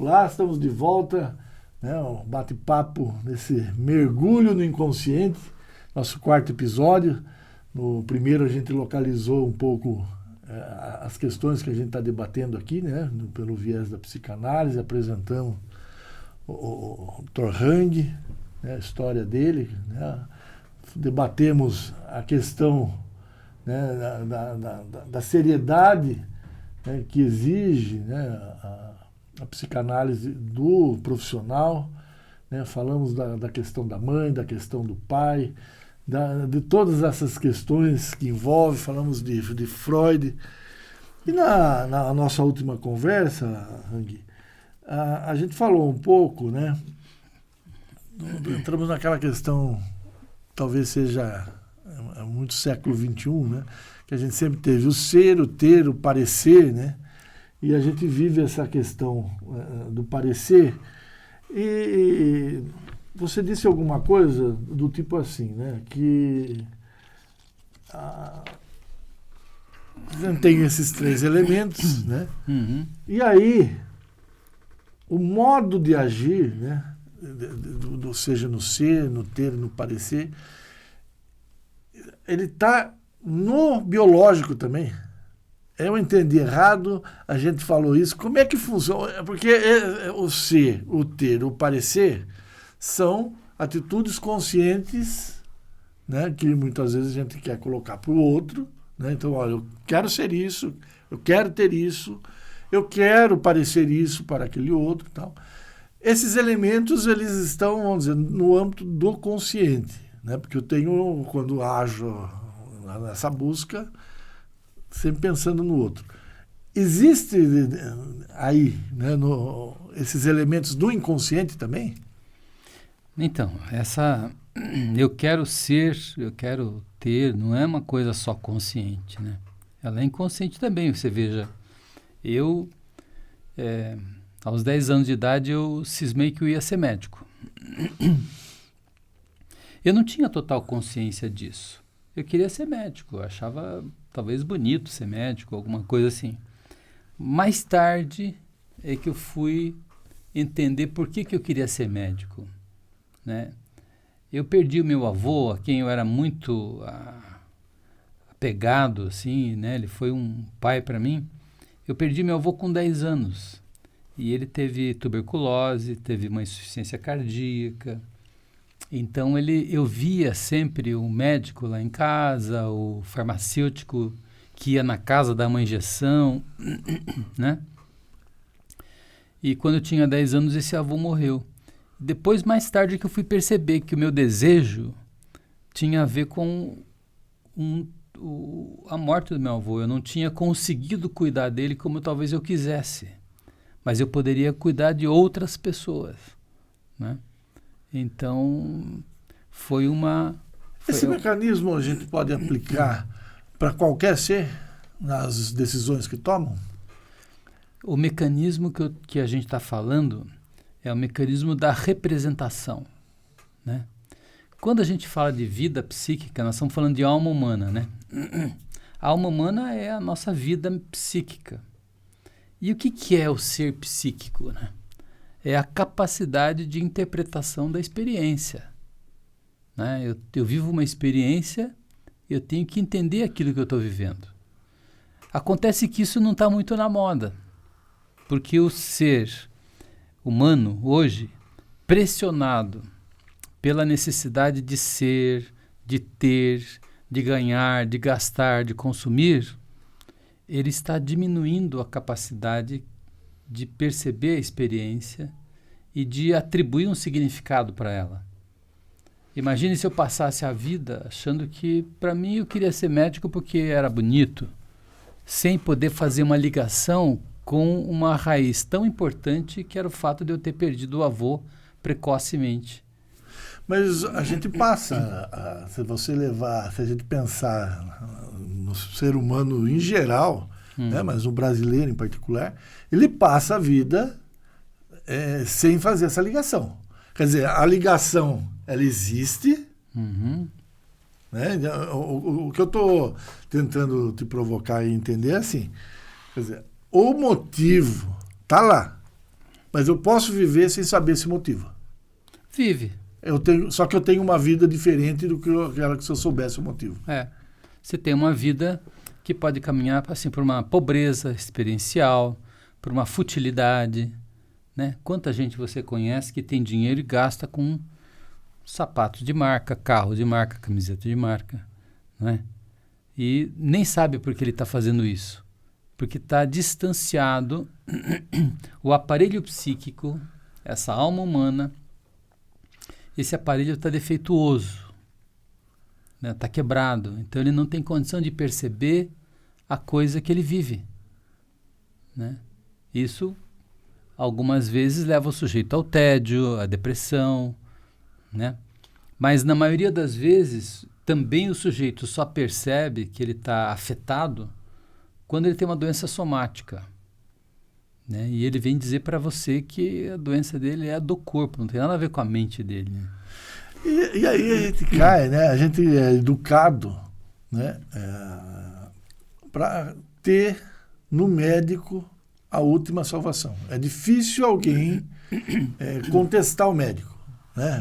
Olá, estamos de volta, né, um bate-papo nesse mergulho no inconsciente, nosso quarto episódio. No primeiro a gente localizou um pouco as questões que a gente está debatendo aqui, né, pelo viés da psicanálise, apresentamos o Dr. Hang, né, a história dele, né, debatemos a questão, né, da seriedade, né, que exige, né, a psicanálise do profissional, né, falamos da questão da mãe, da questão do pai, de todas essas questões que envolvem, falamos de Freud. E na nossa última conversa, Hang, a gente falou um pouco, né, entramos naquela questão, talvez seja muito século XXI, né, que a gente sempre teve o ser, o ter, o parecer, né, e a gente vive essa questão do parecer. E você disse alguma coisa do tipo assim, né, que a gente tem esses três elementos, né, e aí o modo de agir, né, seja no ser, no ter, no parecer, ele está no biológico também. Eu entendi errado, a gente falou isso. Como é que funciona? Porque o ser, o ter, o parecer são atitudes conscientes, né, que muitas vezes a gente quer colocar para o outro, né? Então, olha, eu quero ser isso, eu quero ter isso, eu quero parecer isso para aquele outro, tal. Esses elementos, eles estão, vamos dizer, no âmbito do consciente, né? Porque eu tenho, quando ajo nessa busca, sempre pensando no outro. Existe aí, né, esses elementos do inconsciente também? Então, eu quero ser, eu quero ter, não é uma coisa só consciente, né? Ela é inconsciente também. Você veja, aos 10 anos de idade, eu cismei que eu ia ser médico. Eu não tinha total consciência disso. Eu queria ser médico, eu achava talvez bonito ser médico, alguma coisa assim. Mais tarde é que eu fui entender por que eu queria ser médico, né? Eu perdi o meu avô, a quem eu era muito apegado, assim, né? Ele foi um pai para mim. Eu perdi meu avô com 10 anos. E ele teve tuberculose, teve uma insuficiência cardíaca. Então eu via sempre o médico lá em casa, o farmacêutico que ia na casa dar uma injeção, né? E quando eu tinha 10 anos, esse avô morreu. Depois, mais tarde, que eu fui perceber que o meu desejo tinha a ver com a morte do meu avô. Eu não tinha conseguido cuidar dele como talvez eu quisesse, mas eu poderia cuidar de outras pessoas, né? Então, Esse mecanismo a gente pode aplicar para qualquer ser nas decisões que tomam? O mecanismo que a gente está falando é o mecanismo da representação, né? Quando a gente fala de vida psíquica, nós estamos falando de alma humana, né? A alma humana é a nossa vida psíquica. E o que é o ser psíquico, né? É a capacidade de interpretação da experiência, né? Eu vivo uma experiência, eu tenho que entender aquilo que eu estou vivendo. Acontece que isso não está muito na moda, porque o ser humano hoje, pressionado pela necessidade de ser, de ter, de ganhar, de gastar, de consumir, ele está diminuindo a capacidade de perceber a experiência e de atribuir um significado para ela. Imagine se eu passasse a vida achando que, para mim, eu queria ser médico porque era bonito, sem poder fazer uma ligação com uma raiz tão importante que era o fato de eu ter perdido o avô precocemente. Mas a gente passa, se a gente pensar no ser humano em geral, né, mas o brasileiro em particular, ele passa a vida sem fazer essa ligação. Quer dizer, a ligação, ela existe, né? O que eu estou tentando te provocar e entender é assim, quer dizer, o motivo está lá, Mas eu posso viver sem saber esse motivo. Vive. Só que eu tenho uma vida diferente do que aquela que se eu soubesse o motivo. Você tem uma vida que pode caminhar assim, por uma pobreza experiencial, por uma futilidade, né? Quanta gente você conhece que tem dinheiro e gasta com sapatos de marca, carro de marca, camiseta de marca, né? E nem sabe por que ele está fazendo isso. Porque está distanciado o aparelho psíquico, essa alma humana, esse aparelho está defeituoso, né? Está quebrado. Então ele não tem condição de perceber a coisa que ele vive, né? Isso, algumas vezes, leva o sujeito ao tédio, à depressão, né? Mas na maioria das vezes, também o sujeito só percebe que ele está afetado quando ele tem uma doença somática, né? E ele vem dizer para você que a doença dele é a do corpo, não tem nada a ver com a mente dele, né? E aí a gente cai, né? A gente é educado, né? Para ter no médico a última salvação. É difícil alguém contestar o médico, né?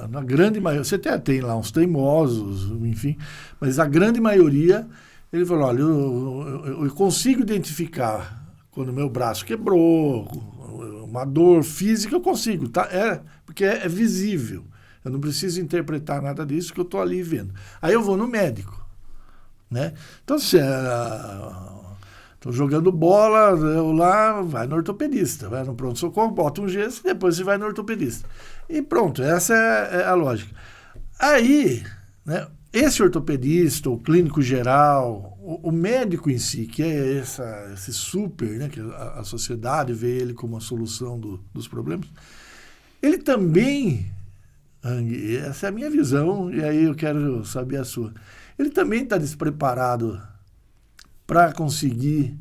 Na grande maioria, você até tem lá uns teimosos, enfim, mas a grande maioria, ele falou, olha, eu consigo identificar quando o meu braço quebrou, uma dor física, eu consigo, tá? Porque é visível. Eu não preciso interpretar nada disso que eu estou ali vendo. Aí eu vou no médico, né? Então, se estou jogando bola, eu lá, vai no ortopedista, vai no pronto-socorro, bota um gesso, depois você vai no ortopedista. E pronto, essa é a lógica. Aí, né, esse ortopedista, o clínico geral, o médico em si, que é esse super, né, que a sociedade vê ele como a solução dos problemas, ele também, essa é a minha visão, e aí eu quero saber a sua, ele também está despreparado para conseguir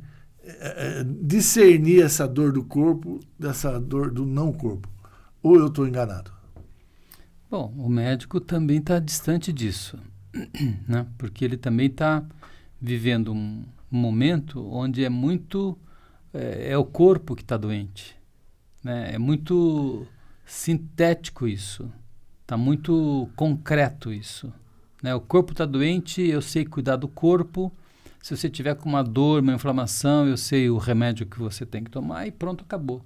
discernir essa dor do corpo dessa dor do não corpo. Ou eu estou enganado? Bom, o médico também está distante disso, né? Porque ele também está vivendo um momento onde é muito... é o corpo que está doente, né? É muito sintético isso. Está muito concreto isso, né? O corpo está doente, eu sei cuidar do corpo. Se você tiver com uma dor, uma inflamação, eu sei o remédio que você tem que tomar e pronto, acabou.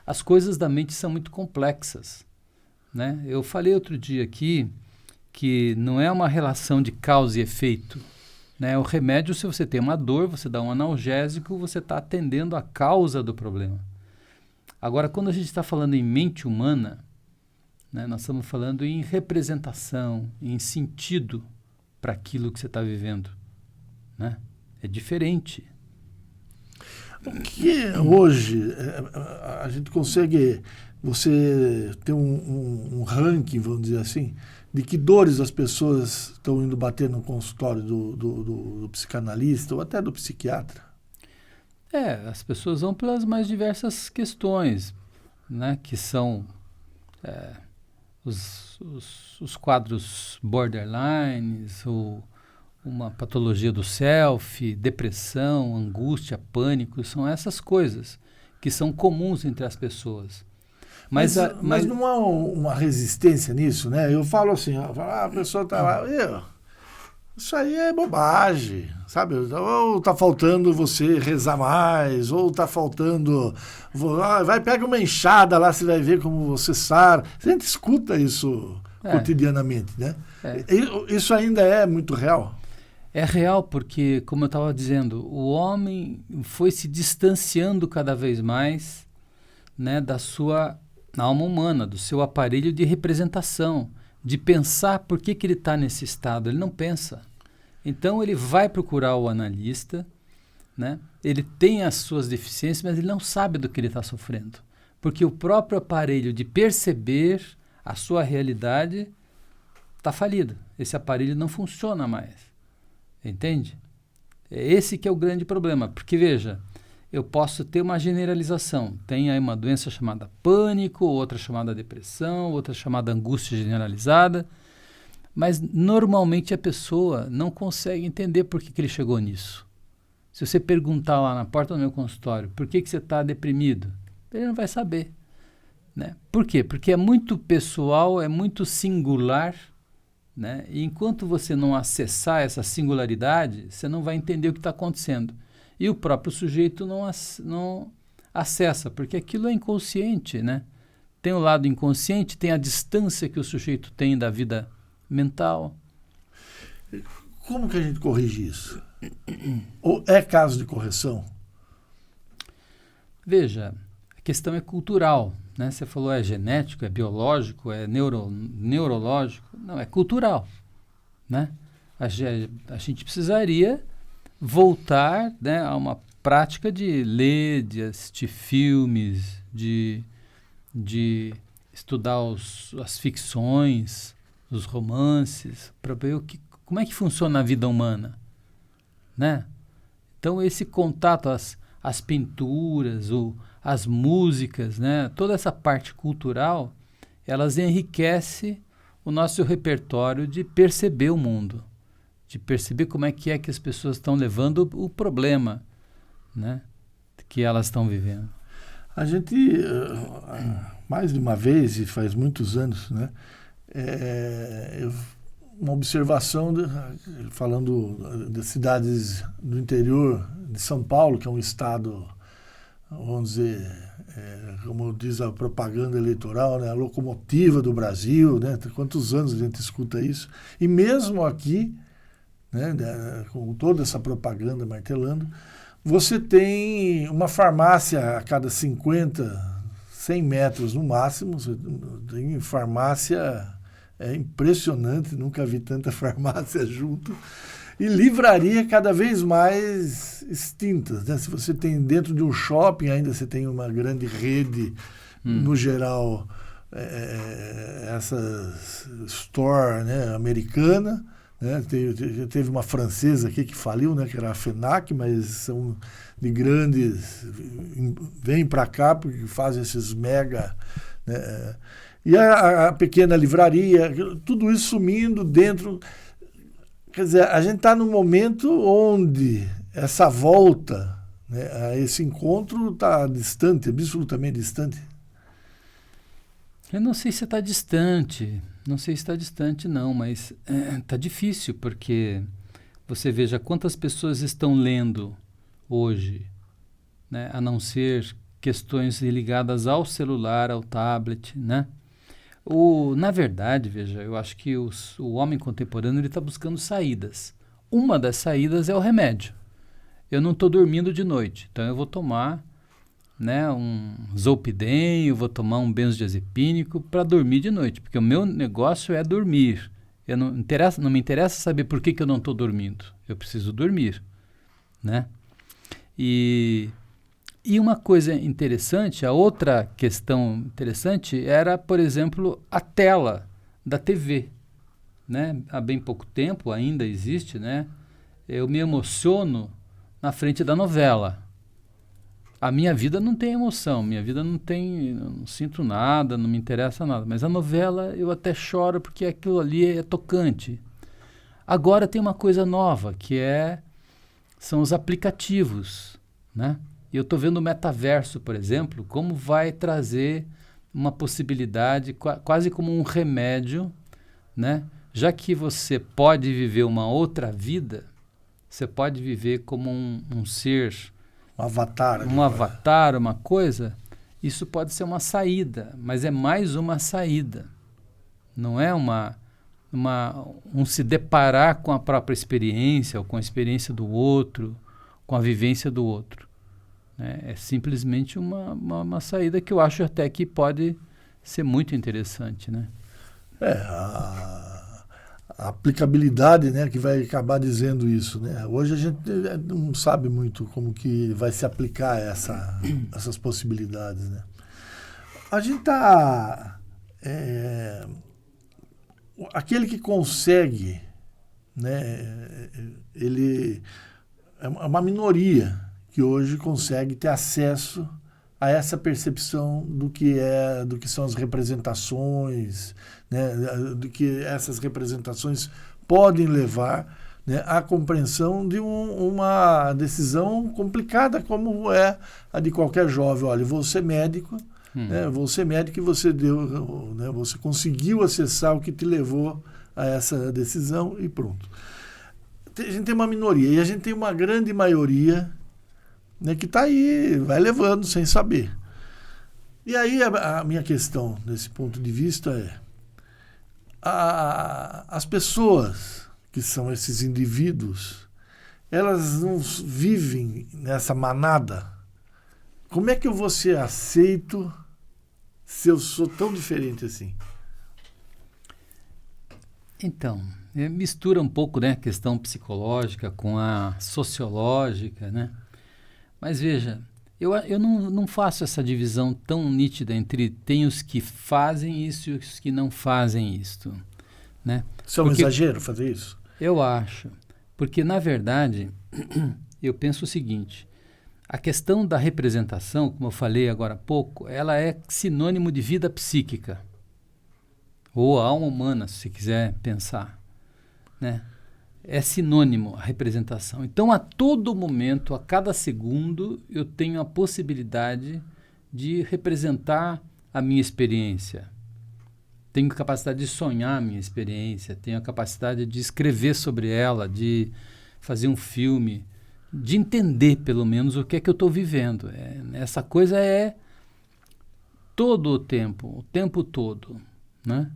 As coisas da mente são muito complexas, né? Eu falei outro dia aqui que não é uma relação de causa e efeito, né? O remédio, se você tem uma dor, você dá um analgésico, você está atendendo a causa do problema. Agora, quando a gente está falando em mente humana, né, nós estamos falando em representação, em sentido para aquilo que você está vivendo, né? É diferente. O que hoje a gente consegue, você ter um ranking, vamos dizer assim, de que dores as pessoas estão indo bater no consultório do psicanalista ou até do psiquiatra? As pessoas vão pelas mais diversas questões, né, que são os quadros borderlines, uma patologia do self, depressão, angústia, pânico, são essas coisas que são comuns entre as pessoas. Mas não há uma resistência nisso, né? Eu falo assim, a pessoa está lá, isso aí é bobagem, sabe? Ou está faltando você rezar mais, ou está faltando... vai, pega uma enxada lá, você vai ver como você sara. A gente escuta isso cotidianamente, né? Isso ainda é muito real? É real porque, como eu estava dizendo, o homem foi se distanciando cada vez mais, né, da sua alma humana, do seu aparelho de representação, de pensar por que ele está nesse estado. Ele não pensa. Então ele vai procurar o analista, né? Ele tem as suas deficiências, mas ele não sabe do que ele está sofrendo. Porque o próprio aparelho de perceber a sua realidade está falido. Esse aparelho não funciona mais. Entende? É esse que é o grande problema. Porque, veja, eu posso ter uma generalização. Tem aí uma doença chamada pânico, outra chamada depressão, outra chamada angústia generalizada. Mas, normalmente, a pessoa não consegue entender por que ele chegou nisso. Se você perguntar lá na porta do meu consultório, por que você está deprimido? Ele não vai saber, né? Por quê? Porque é muito pessoal, é muito singular, né? E enquanto você não acessar essa singularidade, você não vai entender o que está acontecendo. E o próprio sujeito não acessa, porque aquilo é inconsciente, né? Tem o lado inconsciente, tem a distância que o sujeito tem da vida mental. Como que a gente corrige isso? Ou é caso de correção? Veja, a questão é cultural, né? Você falou é genético, é biológico, é neurológico. Não, é cultural, né? A gente precisaria voltar, né, a uma prática de ler, de assistir filmes, de estudar as ficções, os romances, para ver como é que funciona a vida humana, né? Então, esse contato, as pinturas, as músicas, né? Toda essa parte cultural, elas enriquecem o nosso repertório de perceber o mundo, de perceber como é que as pessoas estão levando o problema, né, que elas estão vivendo. A gente, mais de uma vez, e faz muitos anos, né, uma observação, falando das cidades do interior de São Paulo, que é um estado, vamos dizer, como diz a propaganda eleitoral, né, a locomotiva do Brasil, né, quantos anos a gente escuta isso, e mesmo aqui, né, com toda essa propaganda martelando, você tem uma farmácia a cada 50, 100 metros no máximo. Você tem farmácia, é impressionante, nunca vi tanta farmácia junto. E livraria cada vez mais extintas, né? Se você tem dentro de um shopping, ainda você tem uma grande rede, no geral, essa store, né, americana. Né? Teve uma francesa aqui que faliu, né? Que era a FENAC, mas são de grandes, vêm para cá porque fazem esses mega, né? E a pequena livraria, tudo isso sumindo dentro. Quer dizer, a gente está num momento onde essa volta, né, a esse encontro está distante, absolutamente distante. Eu não sei se está distante, não, mas está difícil, porque você veja quantas pessoas estão lendo hoje, né, a não ser questões ligadas ao celular, ao tablet, né? Na verdade, veja, eu acho que o homem contemporâneo está buscando saídas. Uma das saídas é o remédio. Eu não estou dormindo de noite, então eu vou tomar, né, um Zolpidem, eu vou tomar um benzodiazepínico para dormir de noite, porque o meu negócio é dormir. Não me interessa saber por que eu não estou dormindo. Eu preciso dormir, né? E uma coisa interessante, a outra questão interessante era, por exemplo, a tela da TV, né? Há bem pouco tempo ainda existe, né? Eu me emociono na frente da novela. A minha vida não tem emoção, minha vida não sinto nada, não me interessa nada. Mas a novela eu até choro porque aquilo ali é tocante. Agora tem uma coisa nova, que são os aplicativos, né? E eu estou vendo o metaverso, por exemplo, como vai trazer uma possibilidade, quase como um remédio, né? Já que você pode viver uma outra vida, você pode viver como um ser... Um avatar, uma coisa, isso pode ser uma saída, mas é mais uma saída. Não é um se deparar com a própria experiência, ou com a experiência do outro, com a vivência do outro. É simplesmente uma saída que eu acho até que pode ser muito interessante, né? A aplicabilidade, né, que vai acabar dizendo isso, né? Hoje a gente não sabe muito como que vai se aplicar essas possibilidades, né? A gente está... aquele que consegue, né, ele é uma minoria que hoje consegue ter acesso a essa percepção do que são as representações, né, do que essas representações podem levar né, a compreensão de uma decisão complicada como é a de qualquer jovem. Olha, vou ser médico, né, vou ser médico e você deu, né, você conseguiu acessar o que te levou a essa decisão e pronto. A gente tem uma minoria e a gente tem uma grande maioria, né, que está aí, vai levando sem saber. E aí a minha questão, desse ponto de vista, é as pessoas que são esses indivíduos, elas não vivem nessa manada. Como é que eu vou ser aceito se eu sou tão diferente assim? Então, mistura um pouco, né, a questão psicológica com a sociológica, né? Mas veja, eu não faço essa divisão tão nítida entre tem os que fazem isso e os que não fazem isto, né? Isso é um exagero fazer isso? Eu acho. Porque, na verdade, eu penso o seguinte, a questão da representação, como eu falei agora há pouco, ela é sinônimo de vida psíquica. Ou a alma humana, se você quiser pensar, né? É sinônimo a representação. Então, a todo momento, a cada segundo, eu tenho a possibilidade de representar a minha experiência. Tenho capacidade de sonhar a minha experiência, tenho a capacidade de escrever sobre ela, de fazer um filme, de entender, pelo menos, o que eu estou vivendo. Essa coisa é todo o tempo todo, né?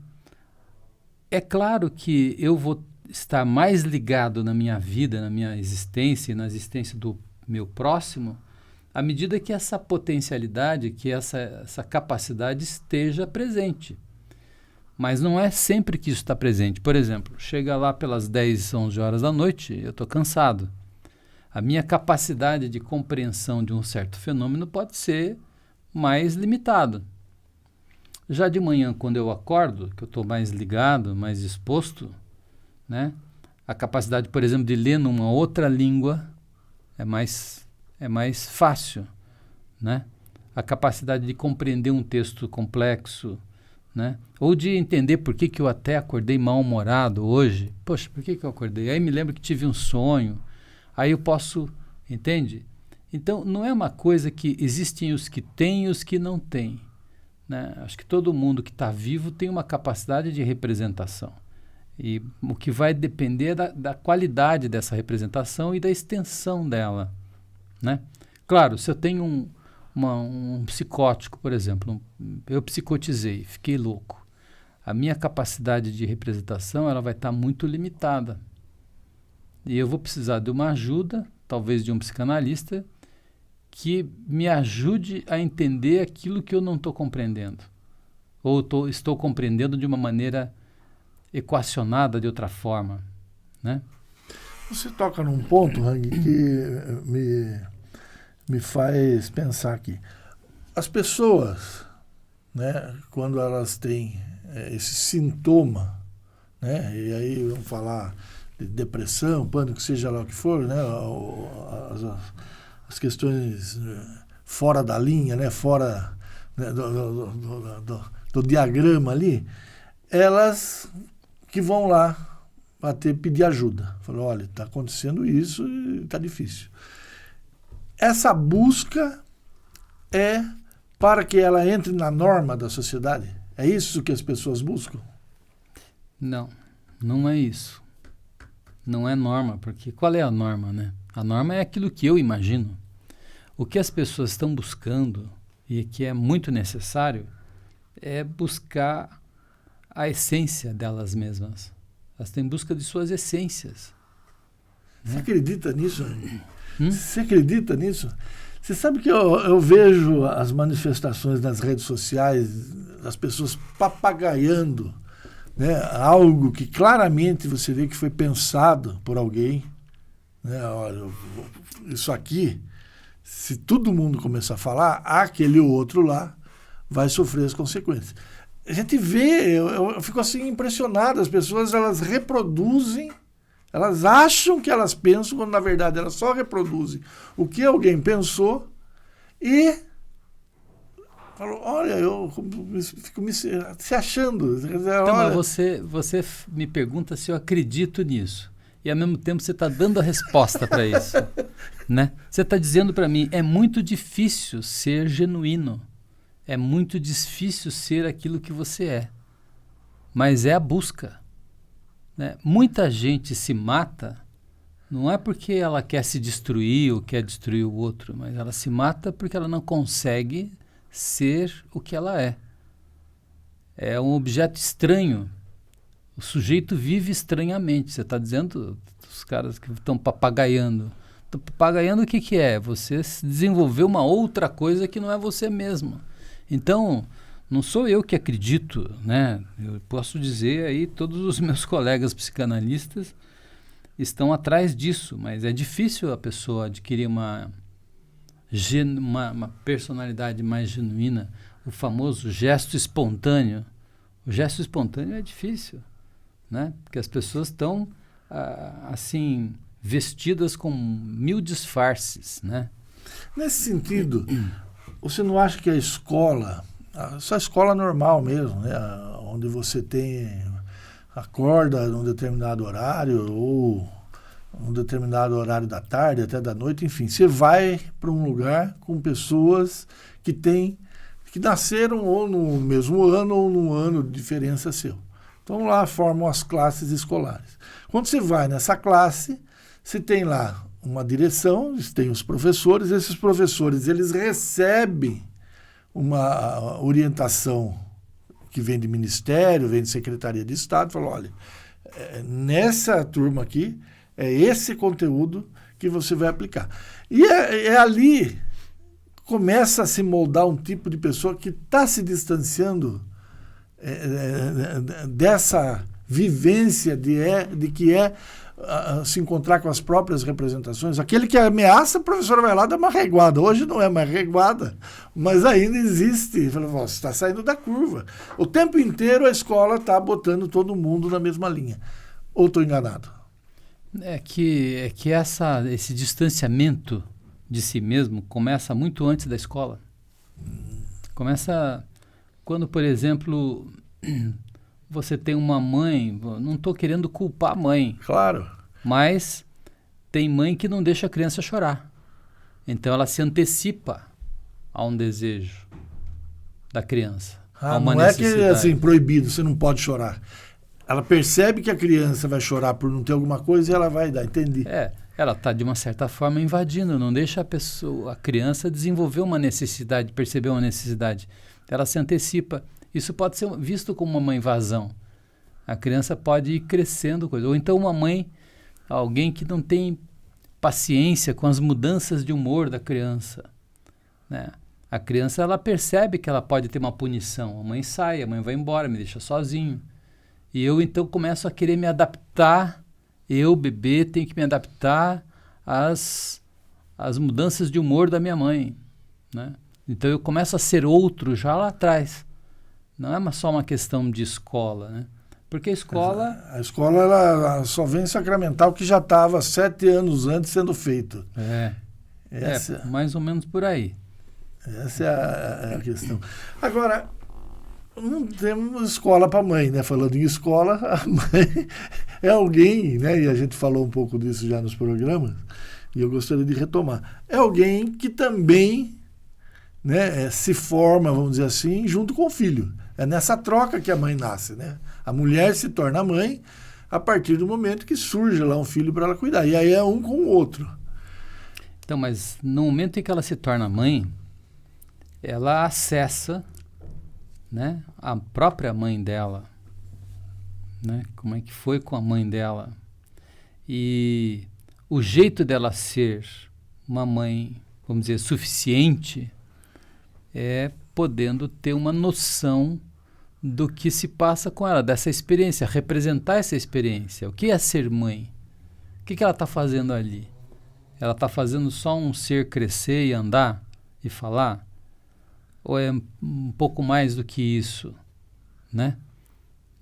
É claro que eu vou estar mais ligado na minha vida, na minha existência e na existência do meu próximo, à medida que essa potencialidade, que essa capacidade esteja presente. Mas não é sempre que isso está presente. Por exemplo, chega lá pelas 10, 11 horas da noite, eu estou cansado. A minha capacidade de compreensão de um certo fenômeno pode ser mais limitada. Já de manhã, quando eu acordo, que eu estou mais ligado, mais exposto, né? A capacidade, por exemplo, de ler numa outra língua é mais fácil, né? A capacidade de compreender um texto complexo, né? Ou de entender por que eu até acordei mal-humorado hoje. Poxa, por que eu acordei? Aí me lembro que tive um sonho. Aí eu posso, entende? Então, não é uma coisa que existem os que têm e os que não têm, né? Acho que todo mundo que está vivo tem uma capacidade de representação. E o que vai depender da qualidade dessa representação e da extensão dela, né? Claro, se eu tenho um psicótico, por exemplo, eu psicotizei, fiquei louco. A minha capacidade de representação ela vai estar muito limitada. E eu vou precisar de uma ajuda, talvez de um psicanalista, que me ajude a entender aquilo que eu não estou compreendendo. Ou estou compreendendo de uma maneira equacionada de outra forma, né? Você toca num ponto, Hang, que me faz pensar aqui. As pessoas, né, quando elas têm esse sintoma, né, e aí vamos falar de depressão, pânico, seja lá o que for, né, as questões fora da linha, né, fora, né, do diagrama ali, elas que vão lá pedir ajuda. Falou, olha, está acontecendo isso e está difícil. Essa busca é para que ela entre na norma da sociedade? É isso que as pessoas buscam? Não, não é isso. Não é norma, porque qual é a norma, né? A norma é aquilo que eu imagino. O que as pessoas estão buscando, e que é muito necessário, é buscar a essência delas mesmas. Elas têm busca de suas essências. Você acredita nisso? Você acredita nisso? Você sabe que eu vejo as manifestações nas redes sociais, as pessoas papagaiando, né, algo que claramente você vê que foi pensado por alguém. Né, olha, isso aqui, se todo mundo começar a falar, aquele outro lá vai sofrer as consequências. A gente vê, eu fico assim impressionado, as pessoas elas reproduzem, elas acham que elas pensam, quando na verdade elas só reproduzem o que alguém pensou e falam, olha, eu fico se achando. Então, mas você me pergunta se eu acredito nisso. e ao mesmo tempo você está dando a resposta para isso, né? Você está dizendo para mim, é muito difícil ser genuíno, é muito difícil ser aquilo que você é, mas é a busca, né? Muita gente se mata, não é porque ela quer se destruir ou quer destruir o outro, mas ela se mata porque ela não consegue ser o que ela é. É um objeto estranho. O sujeito vive estranhamente. Você está dizendo, os caras que estão papagaiando. Papagaiando o que é? Você desenvolveu uma outra coisa que não é você mesmo. Então, não sou eu que acredito, né? Eu posso dizer aí, todos os meus colegas psicanalistas estão atrás disso, mas é difícil a pessoa adquirir uma personalidade mais genuína, o famoso gesto espontâneo. O gesto espontâneo é difícil, né? Porque as pessoas estão, assim, vestidas com 1000 disfarces, né? Nesse sentido, você não acha que a escola, essa escola normal mesmo, né? Onde você acorda num determinado horário ou um determinado horário da tarde, até da noite, enfim, você vai para um lugar com pessoas que nasceram ou no mesmo ano ou num ano de diferença seu. Então lá formam as classes escolares. Quando você vai nessa classe, você tem lá uma direção, tem os professores, esses professores eles recebem uma orientação que vem de ministério, vem de Secretaria de Estado, falou, olha, nessa turma aqui, é esse conteúdo que você vai aplicar. E é ali começa a se moldar um tipo de pessoa que está se distanciando dessa vivência de que se encontrar com as próprias representações. Aquele que ameaça, a professora vai lá dar uma reguada. Hoje não é mais reguada, mas ainda existe. Você está saindo da curva. O tempo inteiro a escola está botando todo mundo na mesma linha. Ou estou enganado? É que esse distanciamento de si mesmo começa muito antes da escola. Começa quando, por exemplo, você tem uma mãe, não estou querendo culpar a mãe. Claro. Mas tem mãe que não deixa a criança chorar. Então ela se antecipa a um desejo da criança. Não é que é assim, proibido, você não pode chorar. Ela percebe que a criança vai chorar por não ter alguma coisa e ela vai dar, entendi. Ela está de uma certa forma invadindo, não deixa a criança desenvolver uma necessidade, perceber uma necessidade. Ela se antecipa. Isso pode ser visto como uma invasão. A criança pode ir crescendo coisa. Ou então alguém que não tem paciência com as mudanças de humor da criança, né? A criança ela percebe que ela pode ter uma punição. A mãe sai, a mãe vai embora, me deixa sozinho. E eu então começo a querer me adaptar. Eu, bebê, tenho que me adaptar às mudanças de humor da minha mãe, né? Então eu começo a ser outro já lá atrás. Não é só uma questão de escola, né? Porque a escola ela só vem sacramentar o que já estava 7 anos antes sendo feito. Mais ou menos por aí. Essa é a questão. Agora, não temos escola para mãe, né? Falando em escola, a mãe é alguém, né? E a gente falou um pouco disso já nos programas, e eu gostaria de retomar. É alguém que também, né, se forma, vamos dizer assim, junto com o filho. É nessa troca que a mãe nasce, né? A mulher se torna mãe a partir do momento que surge lá um filho para ela cuidar. E aí é um com o outro. Então, mas no momento em que ela se torna mãe, ela acessa, né, a própria mãe dela, né? Como é que foi com a mãe dela. E o jeito dela ser uma mãe, vamos dizer, suficiente, é podendo ter uma noção do que se passa com ela, dessa experiência, representar essa experiência. O que é ser mãe? O que ela está fazendo ali? Ela está fazendo só um ser crescer e andar e falar? Ou é um pouco mais do que isso, né?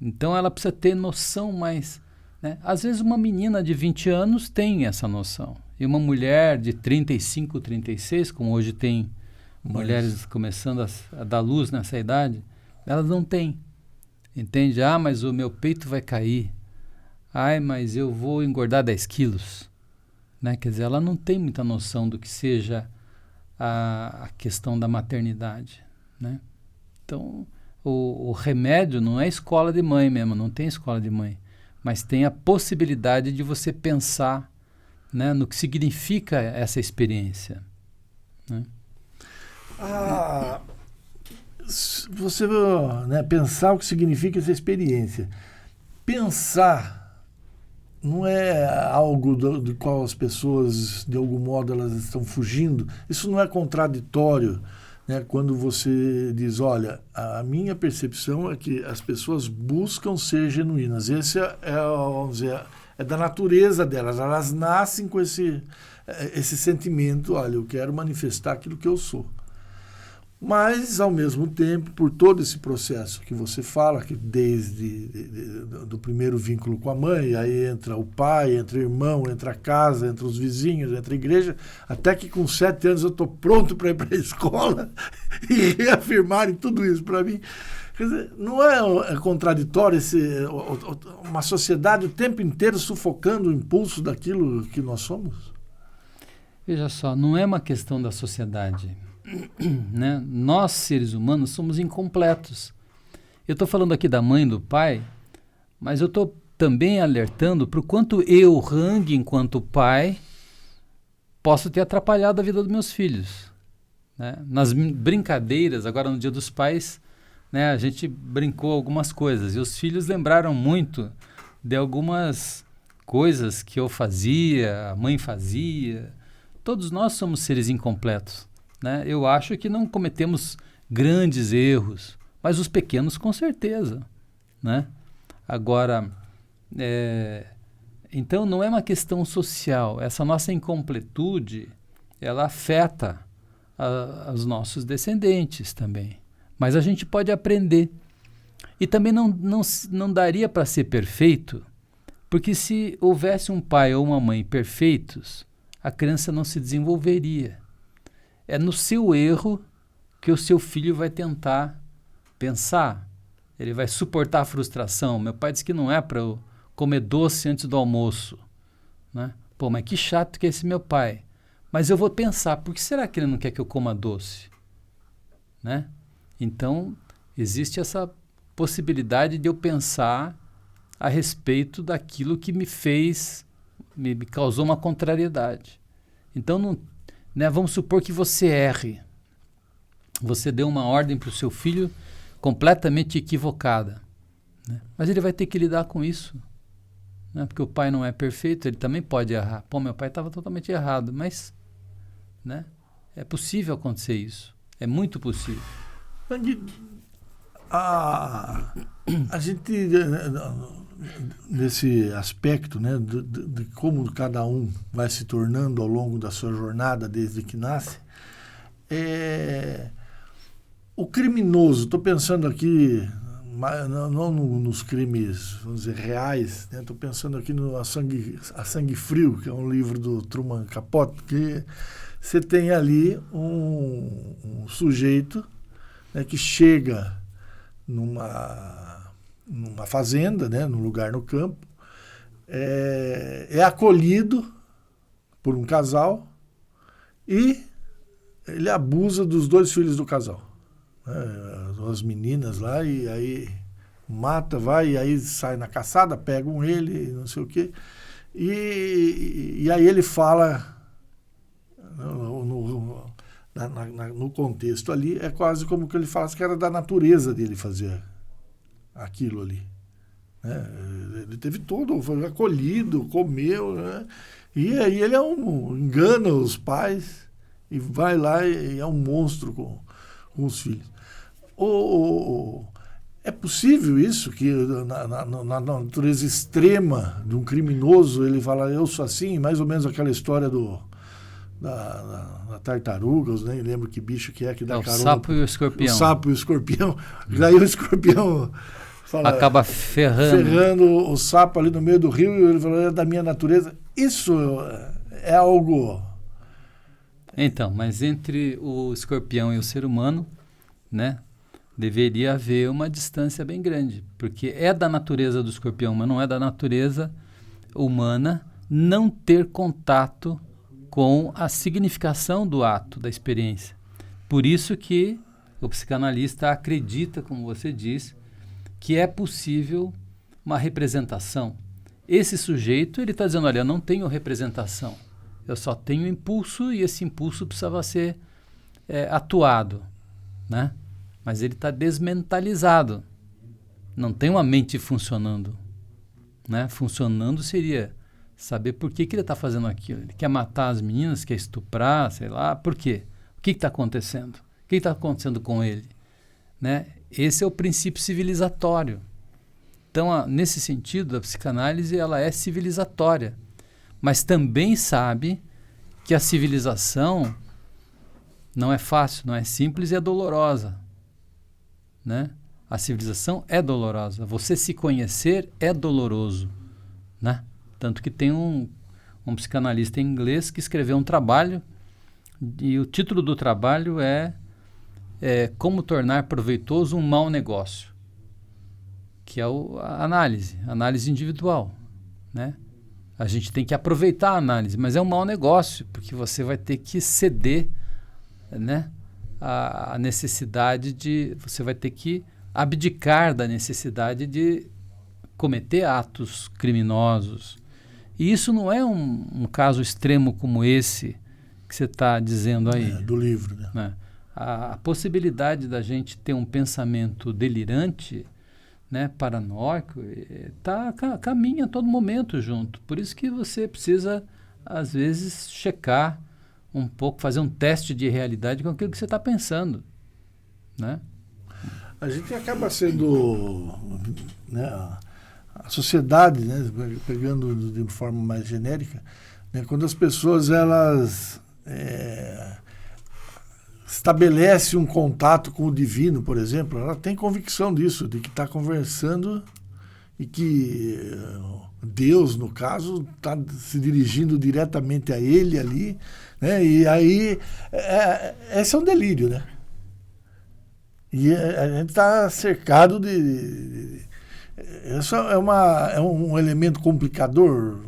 Então ela precisa ter noção mais, né? Às vezes uma menina de 20 anos tem essa noção. E uma mulher de 35, 36, como hoje tem mulheres começando a dar luz nessa idade, elas não têm. Entende? Mas o meu peito vai cair. ai, mas eu vou engordar 10 quilos. Né? Quer dizer, ela não tem muita noção do que seja a questão da maternidade. Né? Então, o remédio não é escola de mãe mesmo, não tem escola de mãe, mas tem a possibilidade de você pensar, né, no que significa essa experiência. Né? Você, né, pensar o que significa essa experiência. Pensar não é algo do qual as pessoas, de algum modo, elas estão fugindo. Isso não é contraditório, né, quando você diz, olha, a minha percepção é que as pessoas buscam ser genuínas. Esse vamos dizer, é da natureza delas. Elas nascem com esse sentimento, olha, eu quero manifestar aquilo que eu sou. Mas, ao mesmo tempo, por todo esse processo que você fala, que desde do primeiro vínculo com a mãe, aí entra o pai, entra o irmão, entra a casa, entra os vizinhos, entra a igreja, até que com 7 anos eu estou pronto para ir para a escola e reafirmarem tudo isso para mim. Quer dizer, não é contraditório uma sociedade o tempo inteiro sufocando o impulso daquilo que nós somos? Veja só, não é uma questão da sociedade. Né? Nós, seres humanos, somos incompletos. Eu estou falando aqui da mãe e do pai, mas eu estou também alertando para o quanto eu, Hang, enquanto pai, posso ter atrapalhado a vida dos meus filhos. Né? Nas brincadeiras, agora no Dia dos Pais, né, a gente brincou algumas coisas, e os filhos lembraram muito de algumas coisas que eu fazia, a mãe fazia. Todos nós somos seres incompletos. Né? Eu acho que não cometemos grandes erros, mas os pequenos com certeza. Né? Agora, então não é uma questão social. Essa nossa incompletude, ela afeta os nossos descendentes também. Mas a gente pode aprender. E também não daria para ser perfeito, porque se houvesse um pai ou uma mãe perfeitos, a criança não se desenvolveria. É no seu erro que o seu filho vai tentar pensar. Ele vai suportar a frustração. Meu pai disse que não é para eu comer doce antes do almoço. Né? Pô, mas que chato que é esse meu pai. Mas eu vou pensar, por que será que ele não quer que eu coma doce? Né? Então, existe essa possibilidade de eu pensar a respeito daquilo que me fez, me causou uma contrariedade. Então, não... Né, vamos supor que você erre. Você deu uma ordem para o seu filho completamente equivocada. Né? Mas ele vai ter que lidar com isso. Né? Porque o pai não é perfeito, ele também pode errar. Pô, meu pai estava totalmente errado. Mas, né, é possível acontecer isso. É muito possível. A gente, nesse aspecto, né, de como cada um vai se tornando ao longo da sua jornada desde que nasce, o criminoso, estou pensando aqui, não nos crimes, vamos dizer, reais, estou pensando aqui no A Sangue Frio, que é um livro do Truman Capote, que você tem ali um sujeito, né, que chega numa fazenda, né, num lugar no campo, é acolhido por um casal e ele abusa dos 2 filhos do casal. As meninas lá, e aí mata, vai, e aí sai na caçada, pegam ele, não sei o quê. E aí ele fala, no contexto ali, é quase como que ele falasse que era da natureza dele fazer aquilo ali. Né? Ele teve todo, foi acolhido, comeu, né? E aí ele engana os pais e vai lá e é um monstro com os filhos. É possível isso, que na natureza extrema de um criminoso ele fala, eu sou assim, mais ou menos aquela história da tartaruga, eu nem lembro que bicho que dá o carona. Sapo e o escorpião. O sapo e o escorpião. Daí o escorpião acaba ferrando o sapo ali no meio do rio e ele fala, é da minha natureza. Isso é algo... Então, mas entre o escorpião e o ser humano, né, deveria haver uma distância bem grande, porque é da natureza do escorpião, mas não é da natureza humana não ter contato com a significação do ato, da experiência. Por isso que o psicanalista acredita, como você diz, que é possível uma representação. Esse sujeito, ele está dizendo, olha, eu não tenho representação, eu só tenho impulso e esse impulso precisava ser atuado, né? Mas ele está desmentalizado, não tem uma mente funcionando, né? Funcionando seria saber por que ele está fazendo aquilo. Ele quer matar as meninas, quer estuprar, sei lá, por quê? O que está acontecendo? O que está acontecendo com ele? Né? Esse é o princípio civilizatório. Então, nesse sentido, a psicanálise ela é civilizatória, mas também sabe que a civilização não é fácil, não é simples e é dolorosa. Né? A civilização é dolorosa. Você se conhecer é doloroso. Né? Tanto que tem um psicanalista inglês que escreveu um trabalho e o título do trabalho é Como Tornar Proveitoso um Mau Negócio, que é a análise individual. Né? A gente tem que aproveitar a análise, mas é um mau negócio, porque você vai ter que ceder, né, a necessidade você vai ter que abdicar da necessidade de cometer atos criminosos. E isso não é um caso extremo como esse que você está dizendo aí. Do livro. Né? A possibilidade da gente ter um pensamento delirante, né, paranoico, caminha a todo momento junto. Por isso que você precisa, às vezes, checar um pouco, fazer um teste de realidade com aquilo que você está pensando. Né? A gente acaba sendo... Né, a sociedade, né, pegando de forma mais genérica, né, quando as pessoas elas estabelecem um contato com o divino, por exemplo, ela tem convicção disso, de que está conversando e que Deus, no caso, está se dirigindo diretamente a ele ali, né, e aí esse é um delírio, né? E a gente está cercado de isso é um elemento complicador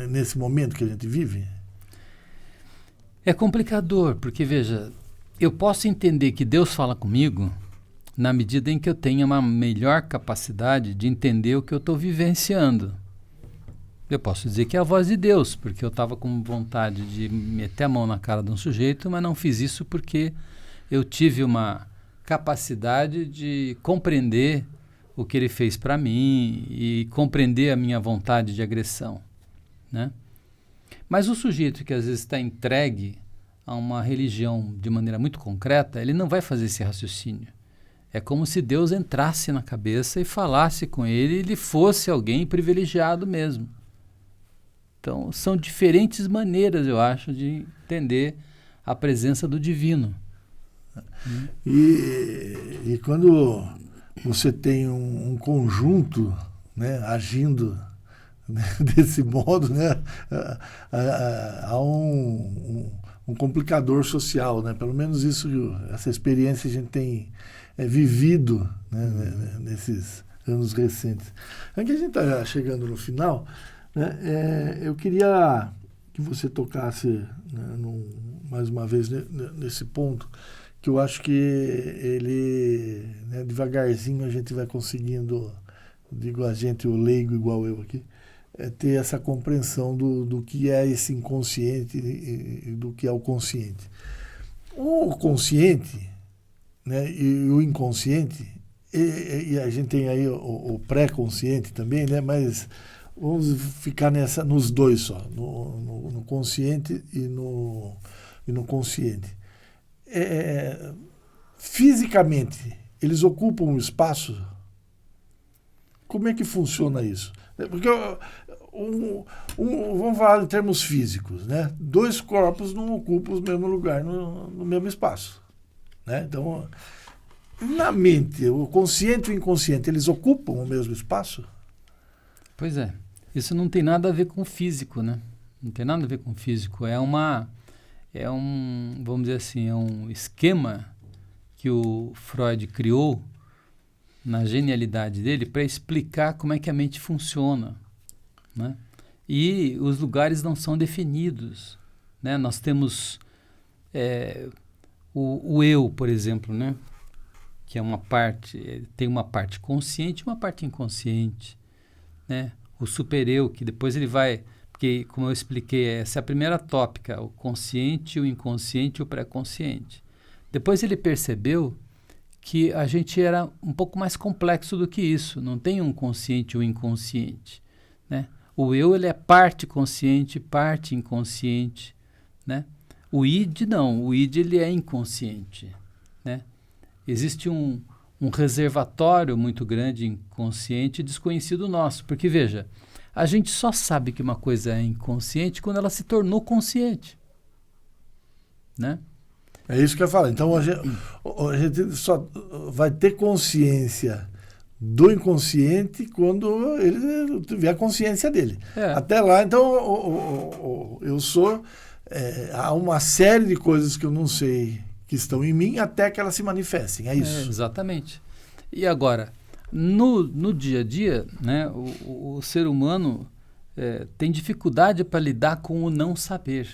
nesse momento que a gente vive? É complicador, porque, veja, eu posso entender que Deus fala comigo na medida em que eu tenha uma melhor capacidade de entender o que eu estou vivenciando. Eu posso dizer que é a voz de Deus, porque eu estava com vontade de meter a mão na cara de um sujeito, mas não fiz isso porque eu tive uma capacidade de compreender o que ele fez para mim e compreender a minha vontade de agressão, né? Mas o sujeito que às vezes está entregue a uma religião de maneira muito concreta, ele não vai fazer esse raciocínio. É como se Deus entrasse na cabeça e falasse com ele e ele fosse alguém privilegiado mesmo. Então, são diferentes maneiras, eu acho, de entender a presença do divino. E quando você tem um conjunto, né, agindo, né, desse modo, né, há um complicador social, né? Pelo menos essa experiência a gente tem vivido, né, nesses anos recentes. Aqui a gente está chegando no final, né, eu queria que você tocasse, né, mais uma vez nesse ponto, que eu acho que ele, né, devagarzinho a gente vai conseguindo, digo a gente, o leigo igual eu aqui, ter essa compreensão do que é esse inconsciente e do que é o consciente. O consciente, né, e o inconsciente, e a gente tem aí o pré-consciente também, né, mas vamos ficar nos dois só, no consciente e no consciente. Fisicamente, eles ocupam um espaço? Como é que funciona isso? Porque vamos falar em termos físicos, né? Dois corpos não ocupam o mesmo lugar no mesmo espaço, né? Então, na mente, o consciente e o inconsciente, eles ocupam o mesmo espaço? Pois é. Isso não tem nada a ver com o físico, né? Não tem nada a ver com o físico. Vamos dizer assim, é um esquema que o Freud criou na genialidade dele para explicar como é que a mente funciona, né? E os lugares não são definidos, né? Nós temos o eu, por exemplo, né? Que é uma parte, tem uma parte consciente e uma parte inconsciente, né? O supereu, que depois ele vai, porque como eu expliquei, essa é a primeira tópica, o consciente, o inconsciente e o pré-consciente. Depois ele percebeu que a gente era um pouco mais complexo do que isso, não tem um consciente ou inconsciente, né? O eu, ele é parte consciente, parte inconsciente, né? O id não, o id ele é inconsciente, né? Existe um reservatório muito grande inconsciente desconhecido nosso, porque veja, a gente só sabe que uma coisa é inconsciente quando ela se tornou consciente, né? É isso que eu falo. Então a gente só vai ter consciência do inconsciente quando ele tiver a consciência dele. Até lá, então, eu sou... há uma série de coisas que eu não sei que estão em mim até que elas se manifestem. É isso. Exatamente. E agora, no dia a dia, né, o ser humano tem dificuldade para lidar com o não saber.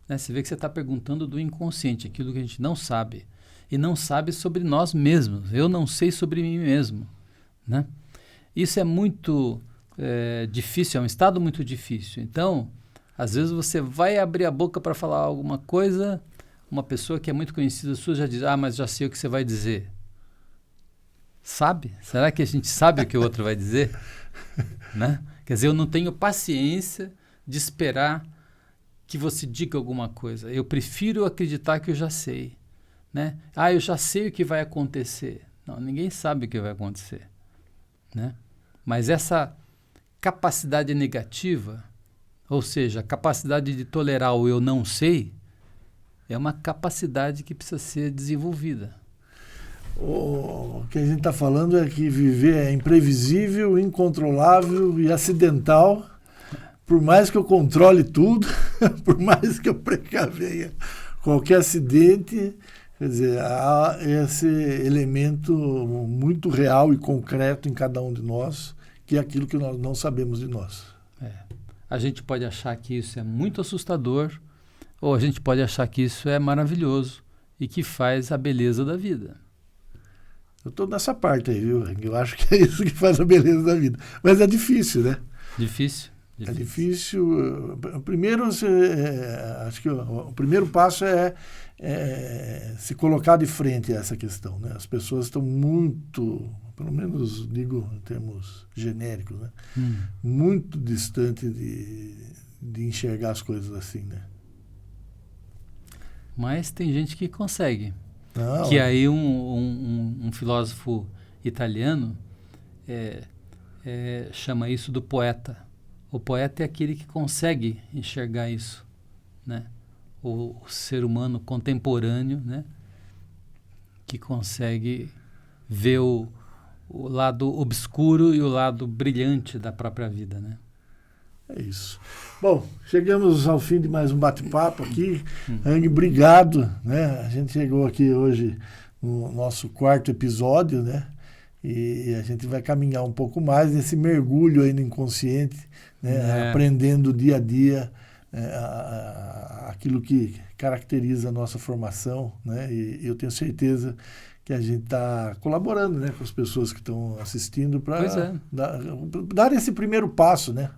Né? Você vê que você está perguntando do inconsciente, aquilo que a gente não sabe. E não sabe sobre nós mesmos. Eu não sei sobre mim mesmo. Né? Isso é muito difícil, é um estado muito difícil. Então, às vezes você vai abrir a boca para falar alguma coisa, uma pessoa que é muito conhecida sua já diz, mas já sei o que você vai dizer. Sabe? Será que a gente sabe o que o outro vai dizer? Né? Quer dizer, eu não tenho paciência de esperar que você diga alguma coisa. Eu prefiro acreditar que eu já sei. Né? Eu já sei o que vai acontecer. Não, ninguém sabe o que vai acontecer. Né? Mas essa capacidade negativa, ou seja, a capacidade de tolerar o eu não sei, é uma capacidade que precisa ser desenvolvida. O que a gente está falando é que viver é imprevisível, incontrolável e acidental. Por mais que eu controle tudo, por mais que eu precavenha qualquer acidente, quer dizer, há esse elemento muito real e concreto em cada um de nós, que é aquilo que nós não sabemos de nós. A gente pode achar que isso é muito assustador, ou a gente pode achar que isso é maravilhoso e que faz a beleza da vida. Eu estou nessa parte aí, viu? Eu acho que é isso que faz a beleza da vida. Mas é difícil, né? Difícil. É difícil. Primeiro, acho que o primeiro passo é se colocar de frente a essa questão, né? As pessoas estão muito, pelo menos digo em termos genéricos, né? Muito distante de enxergar as coisas assim, né? Mas tem gente que consegue. Não, que aí um filósofo italiano chama isso do poeta. O poeta é aquele que consegue enxergar isso, né? O ser humano contemporâneo, né? Que consegue ver o lado obscuro e o lado brilhante da própria vida, né? É isso. Bom, chegamos ao fim de mais um bate-papo aqui. Ang, obrigado, né? A gente chegou aqui hoje no nosso 4º episódio, né? E a gente vai caminhar um pouco mais nesse mergulho aí no inconsciente, né? Aprendendo dia a dia aquilo que caracteriza a nossa formação, né? E eu tenho certeza que a gente está colaborando, né, com as pessoas que estão assistindo para dar esse primeiro passo, né?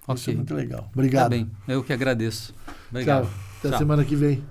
Okay. Isso é muito legal. Obrigado. Tá bem, eu que agradeço. Obrigado. Tchau. Até semana que vem.